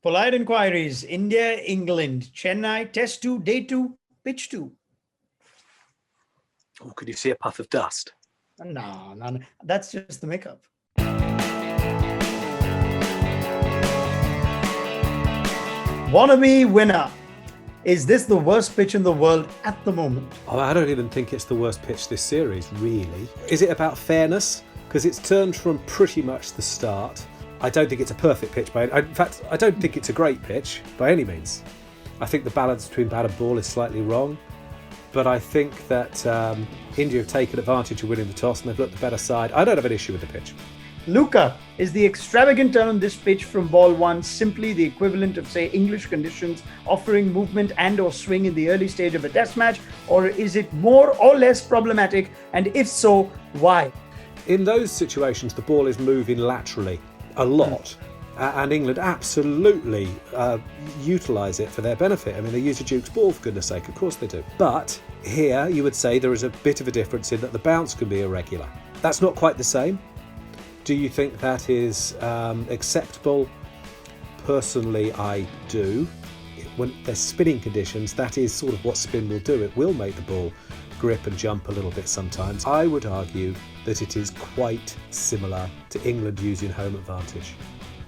Polite inquiries. India, England, Chennai, test 2, day 2, pitch 2. Oh, could you see a puff of dust? No. That's just the makeup. Wannabe winner. Is this the worst pitch in the world at the moment? Oh, I don't even think it's the worst pitch this series, really. Is it about fairness? Because it's turned from pretty much the start. I don't think it's a perfect pitch. In fact, I don't think it's a great pitch by any means. I think the balance between bat and ball is slightly wrong. But I think that India have taken advantage of winning the toss and they've looked the better side. I don't have an issue with the pitch. Luca, is the extravagant turn on this pitch from ball 1 simply the equivalent of, say, English conditions offering movement and or swing in the early stage of a test match? Or is it more or less problematic? And if so, why? In those situations, the ball is moving laterally a lot. And England absolutely utilise it for their benefit. I mean, they use a Duke's ball, for goodness sake, of course they do. But here, you would say there is a bit of a difference in that the bounce can be irregular. That's not quite the same. Do you think that is acceptable? Personally, I do. When there's spinning conditions, that is sort of what spin will do. It will make the ball grip and jump a little bit sometimes. I would argue that it is quite similar to England using home advantage.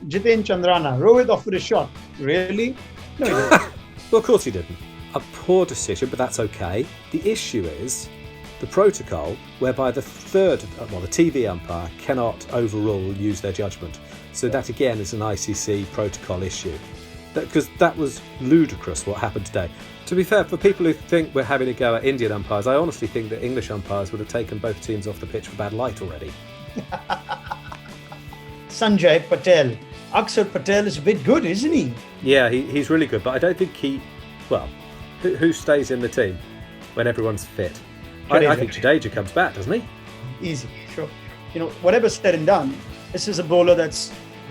Jiten Chandrana, Rohit offered a shot. Really? No, he didn't. Well, of course he didn't. A poor decision, but that's okay. The issue is the protocol whereby the TV umpire cannot overrule and use their judgment. So that again is an ICC protocol issue. Because that was ludicrous what happened today. To be fair, for people who think we're having a go at Indian umpires, I honestly think that English umpires would have taken both teams off the pitch for bad light already. Sanjay Patel. Axar Patel is a bit good, isn't he? Yeah, he's really good, but I don't think who stays in the team when everyone's fit? I think Jadeja comes back, doesn't he? Easy, sure. You know, whatever's said and done, this is a bowler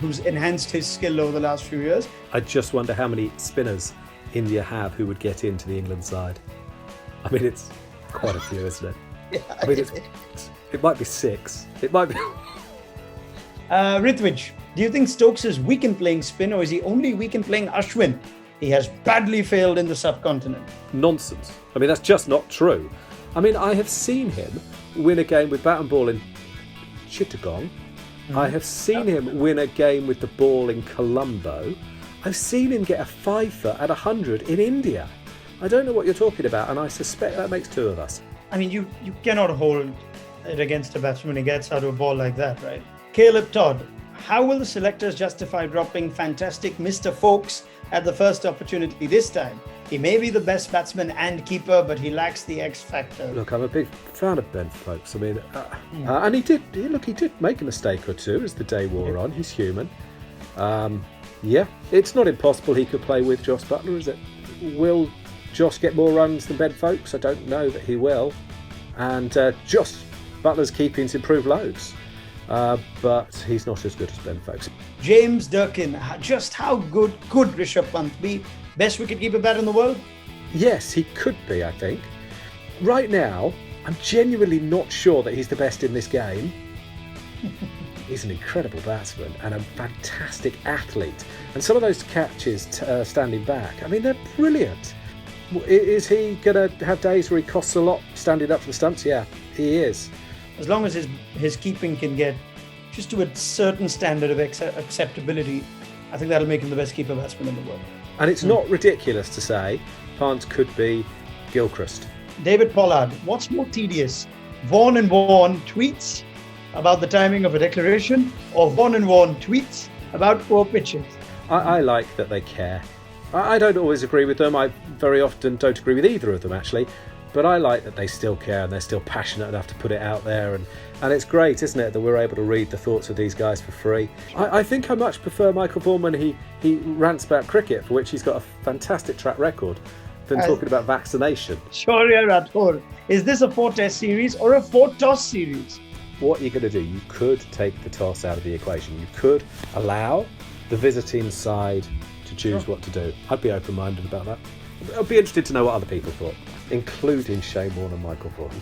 who's enhanced his skill over the last few years. I just wonder how many spinners India have who would get into the England side. I mean, it's quite a few, isn't it? Yeah, I mean, it might be 6. It might be... Ritwich, do you think Stokes is weak in playing spin, or is he only weak in playing Ashwin? He has badly failed in the subcontinent. Nonsense. I mean, that's just not true. I mean, I have seen him win a game with bat and ball in Chittagong. I have seen him win a game with the ball in Colombo. I've seen him get a 5-for at 100 in India. I don't know what you're talking about, and I suspect that makes 2 of us. I mean, you cannot hold it against a batsman when he gets out of a ball like that, right? Caleb Todd, how will the selectors justify dropping Fantastic Mr Foakes at the first opportunity this time? He may be the best batsman and keeper, but he lacks the X factor. Look, I'm a big fan of Ben Stokes. I mean, and he did make a mistake or two as the day wore on. He's human. Yeah, it's not impossible he could play with Josh Buttler, is it? Will Josh get more runs than Ben Stokes? I don't know that he will. And Josh Butler's keeping's improved loads. But he's not as good as Ben Stokes. James Durkin, just how good could Rishabh Pant be? Best wicket-keeper bat in the world? Yes, he could be, I think. Right now, I'm genuinely not sure that he's the best in this game. He's an incredible batsman and a fantastic athlete. And some of those catches standing back, I mean, they're brilliant. Is he going to have days where he costs a lot standing up for the stumps? Yeah, he is. As long as his keeping can get just to a certain standard of acceptability, I think that'll make him the best keeper batsman in the world. And it's not ridiculous to say Pant could be Gilchrist. David Pollard, what's more tedious? Warne and Vaughan tweets about the timing of a declaration, or Warne and Vaughan tweets about poor pitches? I like that they care. I don't always agree with them. I very often don't agree with either of them, actually. But I like that they still care and they're still passionate enough to put it out there. And it's great, isn't it, that we're able to read the thoughts of these guys for free. I think I much prefer Michael Vaughan when he rants about cricket, for which he's got a fantastic track record, than talking about vaccination. Shaurya Rathore, is this a 4-test series or a 4-toss series? What you're going to do, you could take the toss out of the equation. You could allow the visiting side to choose what to do. I'd be open-minded about that. I'd be interested to know what other people thought, including Shane Warne and Michael Vaughan.